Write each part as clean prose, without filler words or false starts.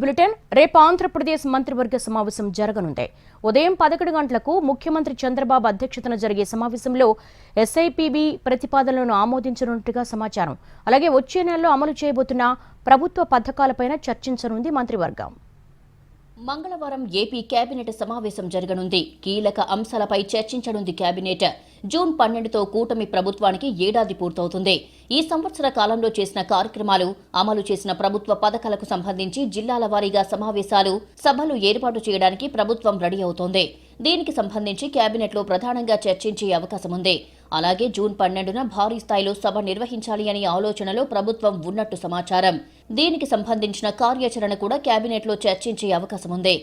Bulletin. రేపు ఆంధ్రప్రదేశ్ మంత్రివర్గ సమావేశం జరగనుంది. ఉదయం 11 గంటలకు ముఖ్యమంత్రి చంద్రబాబు అధ్యక్షతన జరిగే సమావేశంలో ఎస్ఐపిబి ప్రతిపాదనలను ఆమోదించనున్నట్టుగా సమాచారం. అలాగే వచ్చే నెలలో అమలు చేయబోతున్న ప్రభుత్వ పథకాలపైన చర్చించనుంది మంత్రివర్గం. మంగళవారం ఏపీ కేబినెట్ సమావేశం జరగనుంది. కీలక అంశాలపై చర్చించనుంది కేబినెట్. జూన్ 12తో కూటమి ప్రభుత్వానికి ఏడాది పూర్తవుతుంది. ఈ సంవత్సర కాలంలో చేసిన కార్యక్రమాలు, అమలు చేసిన ప్రభుత్వ పథకాలకు సంబంధించి జిల్లాల వారీగా సమావేశాలు, సభలు ఏర్పాటు చేయడానికి ప్రభుత్వం రెడీ అవుతోంది. దీనికి సంబంధించి కేబినెట్లో ప్రధానంగా చర్చించే అవకాశం ఉంది. అలాగే జూన్ 12న భారీ స్థాయిలో సభ నిర్వహించాలి అనే ఆలోచనలో ప్రభుత్వం ఉన్నట్టు సమాచారం. దీనికి సంబంధించిన కార్యాచరణ కూడా కేబినెట్లో చర్చించే అవకాశం ఉంది.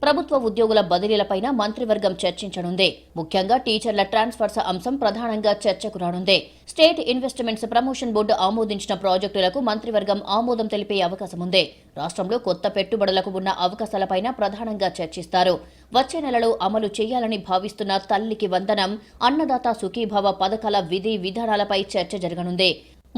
ప్రభుత్వ ఉద్యోగుల బదిలీలపైన మంత్రివర్గం చర్చించనుంది. ముఖ్యంగా టీచర్ల ట్రాన్స్ఫర్స్ అంశం ప్రధానంగా చర్చకు రానుంది. స్టేట్ ఇన్వెస్ట్మెంట్స్ ప్రమోషన్ బోర్డు ఆమోదించిన ప్రాజెక్టులకు మంత్రివర్గం ఆమోదం తెలిపే అవకాశం ఉంది. రాష్ట్రంలో కొత్త పెట్టుబడులకు ఉన్న అవకాశాలపైన ప్రధానంగా చర్చిస్తారు. వచ్చే నెలలో అమలు చేయాలని భావిస్తున్న తల్లికి వందనం, అన్నదాత సుఖీభవ పథకాల విధి విధానాలపై చర్చ జరగనుంది.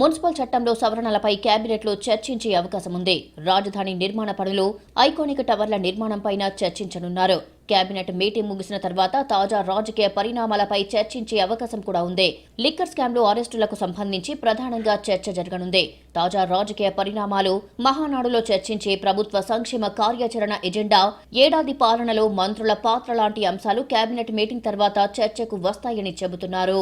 మున్సిపల్ చట్టంలో సవరణలపై కేబినెట్లో చర్చించే అవకాశం ఉంది. రాజధాని నిర్మాణ పనులు, ఐకానిక్ టవర్ల నిర్మాణంపైన చర్చించనున్నారు. కేబినెట్ మీటింగ్ ముగిసిన తర్వాత తాజా రాజకీయ పరిణామాలపై చర్చించే అవకాశం కూడా ఉంది. లిక్కర్ స్కామ్లో అరెస్టులకు సంబంధించి ప్రధానంగా చర్చ జరగనుంది. తాజా రాజకీయ పరిణామాలు, మహానాడులో చర్చించే ప్రభుత్వ సంక్షేమ కార్యాచరణ ఎజెండా, ఏడాది పాలనలో మంత్రుల పాత్ర లాంటి అంశాలు కేబినెట్ మీటింగ్ తర్వాత చర్చకు వస్తాయని చెబుతున్నారు.